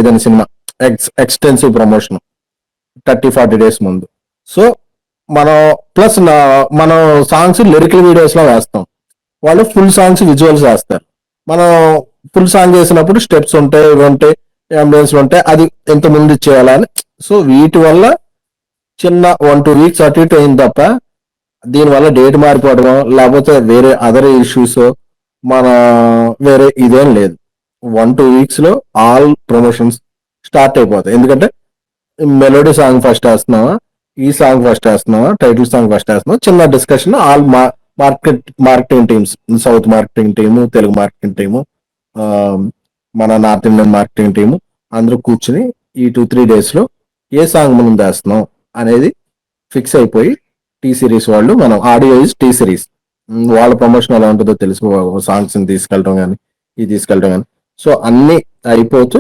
ఏదైనా cinema extensive promotion 30-40 days ముందు. So మనం ప్లస్ మనం సాంగ్స్ లిరికల్ వీడియోస్ లో వేస్తాం, వాళ్ళు ఫుల్ సాంగ్స్ విజువల్స్ వేస్తారు. మనం ఫుల్ సాంగ్ చేసినప్పుడు స్టెప్స్ ఉంటాయి, ఇవి ఉంటాయి, అంబియన్స్ ఉంటాయి, అది ఎంత ముందు చేయాలని. సో వీటి వల్ల చిన్న 1-2 weeks అటు ఇటు అయింది తప్ప దీనివల్ల డేట్ మారిపోవడం లేకపోతే వేరే అదర్ ఇష్యూస్ మన వేరే ఇదేం లేదు. 1-2 weeks లో ఆల్ ప్రమోషన్స్ స్టార్ట్ అయిపోతాయి. ఎందుకంటే మెలోడీ సాంగ్ ఫస్ట్ వేస్తున్నావా, ఈ సాంగ్ ఫస్ట్ వేస్తున్నావా, టైటిల్ సాంగ్ ఫస్ట్ వేస్తున్నావా, చిన్న discussion all marketing teams, south marketing team, Telugu marketing team, మన నార్త్ ఇండియన్ మార్కెటింగ్ టీము అందరూ కూర్చుని ఈ 2-3 days లో ఏ సాంగ్ ముందు వేస్తున్నాం అనేది ఫిక్స్ అయిపోయి టీ సిరీస్ వాళ్ళు, మనం ఆడియో ఇస్ టీ సిరీస్, వాళ్ళ ప్రమోషన్ ఎలా ఉంటుందో తెలుసు, సాంగ్స్ తీసుకెళ్ళడం కానీ ఇది తీసుకెళ్ళడం కానీ. సో అన్ని అయిపోతూ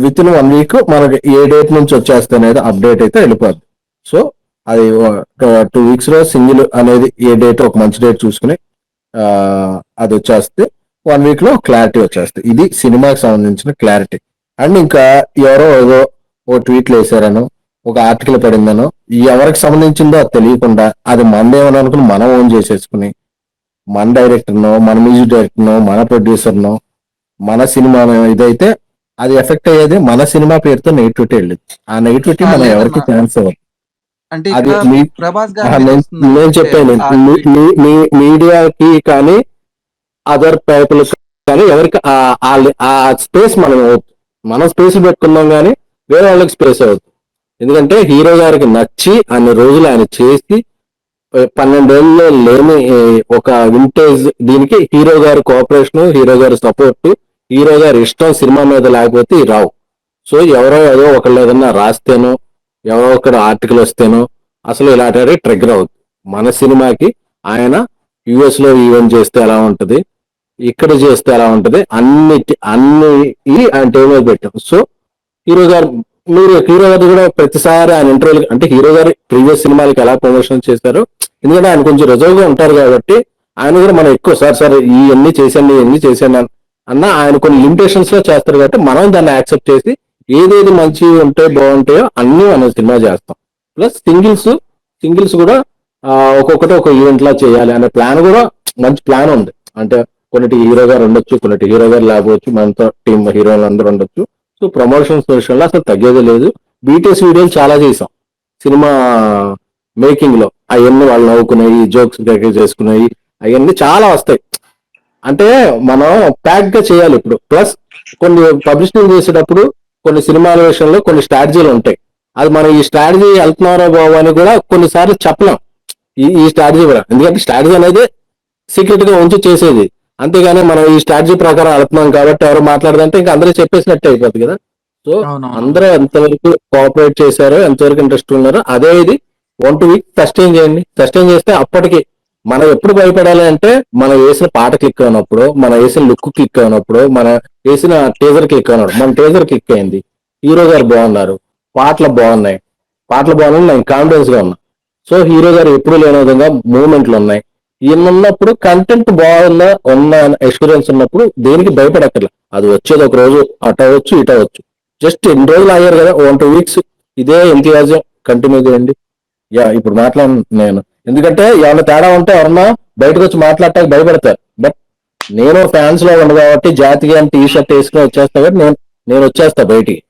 విత్ ఇన్ 1 week మనకి ఏ డేట్ నుంచి వచ్చేస్తే అనేది అప్డేట్ అయితే వెళ్ళిపోద్ది. సో అది 2 weeks లో సింగిల్ అనేది ఏ డేట్ ఒక మంచి డేట్ చూసుకుని అది వచ్చేస్తే 1 week లో క్లారిటీ వచ్చేస్తుంది. ఇది సినిమాకి సంబంధించిన క్లారిటీ. అండ్ ఇంకా ఎవరో ఏదో ఓ ట్వీట్లు వేసారనో ఒక ఆర్టికల్ పడిందనో ఎవరికి సంబంధించిందో అది తెలియకుండా అది మనదేమని అనుకుని మనం ఓన్ చేసేసుకుని మన డైరెక్టర్నో, మన మ్యూజిక్ డైరెక్టర్నో, మన ప్రొడ్యూసర్నో, మన సినిమా ఇదైతే అది ఎఫెక్ట్ అయ్యేది మన సినిమా పేరుతో నెగిటివిటీ వెళ్ళింది. ఆ నెగిటివిటీ మనం ఎవరికి ఛాన్స్ ఇవ్వదు. అది నేను చెప్పాను, మీడియాకి కానీ అదర్ పీపుల్ కానీ ఎవరికి ఆ స్పేస్ మనం స్పేస్ పెట్టుకున్నాం కానీ వేరే వాళ్ళకి స్పేస్ అవుతుంది. ఎందుకంటే హీరో గారికి నచ్చి అన్ని రోజులు ఆయన చేసి 12 ఏళ్ళలో లేని ఒక వింటేజ్ దీనికి హీరో గారి కోఆపరేషన్, హీరో గారి సపోర్ట్, హీరో గారి ఇష్టం సినిమా మీద లేకపోతే రావు. సో ఎవరో ఏదో ఒకళ్ళు ఏదన్నా రాస్తేనో ఎవరో ఒకరు ఆర్టికల్ వస్తేనో అసలు ఇలాంటి ట్రిగ్గర్ అవుతుంది. మన సినిమాకి ఆయన యుఎస్ లో ఈవెంట్ చేస్తే ఎలా ఉంటది, ఇక్కడ చేస్తే ఎలా ఉంటది, అన్ని ఆయన టేబుల్ పెట్టాం. సో హీరో గారు కూడా ప్రతిసారి ఆయన ఇంటర్వ్యూలు అంటే హీరో గారు ప్రీవియస్ సినిమాలకి ఎలా ప్రమోషన్ చేశారు, ఎందుకంటే ఆయన కొంచెం రిజర్వ్ గా ఉంటారు కాబట్టి ఆయన కూడా మనం ఎక్కువ సార్ ఇవన్నీ చేశాను అన్న ఆయన కొన్ని లిమిటేషన్స్ లో చేస్తారు కాబట్టి మనం దాన్ని యాక్సెప్ట్ చేసి ఏదేది మంచి ఉంటాయో బాగుంటాయో అన్ని మనం సినిమా చేస్తాం. ప్లస్ సింగిల్స్ కూడా ఒక్కొక్కటి ఒక ఈవెంట్ లా చేయాలి అనే ప్లాన్ కూడా మంచి ప్లాన్ ఉంది. అంటే కొన్నిటి హీరో గారు ఉండొచ్చు, కొన్నిటి హీరో గారు లేకపోవచ్చు, మనతో టీమ్ హీరోలు అందరూ ఉండొచ్చు. సో ప్రమోషన్స్ విషయంలో అసలు తగ్గేది లేదు. బీటీఎస్ వీడియోలు చాలా చేసాం సినిమా మేకింగ్ లో, అవన్నీ వాళ్ళు నవ్వుకున్నాయి, జోక్స్ చేసుకున్నాయి, అవన్నీ చాలా వస్తాయి. అంటే మనం ప్యాక్ గా చేయాలి ఇప్పుడు. ప్లస్ కొన్ని పబ్లిసిటీ చేసేటప్పుడు కొన్ని సినిమాల విషయంలో కొన్ని స్ట్రాటజీలు ఉంటాయి. అది మనం ఈ స్ట్రాటజీ వెళ్తున్నారో బాబు అని కూడా కొన్నిసార్లు చెప్పలేం ఈ స్ట్రాటజీ కూడా. ఎందుకంటే స్ట్రాటజీ అనేది సీక్రెట్ గా ఉంచి చేసేది, అంతేగాని మనం ఈ స్ట్రాటజీ ప్రకారం వెళ్తున్నాం కాబట్టి ఎవరు మాట్లాడదంటే ఇంకా అందరూ చెప్పేసినట్టే అయిపోతుంది కదా. సో అందరూ ఎంతవరకు కోఆపరేట్ చేశారో, ఎంతవరకు ఇంట్రెస్ట్ ఉన్నారో అదే ఇది 1-2 weeks సస్టైన్ చేయండి. సస్టైన్ చేస్తే అప్పటికి మనం ఎప్పుడు భయపడాలి అంటే మనం వేసిన పాట క్లిక్ అయినప్పుడు, మనం వేసిన లుక్ క్లిక్ అయినప్పుడు, మనం వేసిన టేజర్ క్లిక్ అయినప్పుడు. మన టేజర్ క్లిక్ అయింది, హీరో గారు బాగున్నారు, పాటలు బాగున్నాయి, నేను కాన్ఫిడెన్స్ గా ఉన్నా. సో హీరో గారు ఎప్పుడు లేని విధంగా మూవ్మెంట్లు ఉన్నాయి. ఈయన ఉన్నప్పుడు కంటెంట్ ఉన్న ఎక్స్పీరియన్స్ ఉన్నప్పుడు దేనికి భయపడక్కర్లేదు. అది వచ్చేది ఒక రోజు అటు అవ్వచ్చు ఇటు అవ్వచ్చు. జస్ట్ 2 రోజులు అయ్యారు కదా, 1-2 weeks ఇదే ఎంతయాజం కంటిన్యూ చేయండి. ఇప్పుడు నేను ఎందుకంటే ఏమన్నా తేడా ఉంటే ఎవరన్నా బయటకు వచ్చి మాట్లాడటానికి భయపడతారు. బట్ నేను ఫ్యాన్స్ లో ఉన్నా కాబట్టి జాతికి టీ షర్ట్ వేసుకుని వచ్చేస్తా కాబట్టి నేను వచ్చేస్తా బయటికి.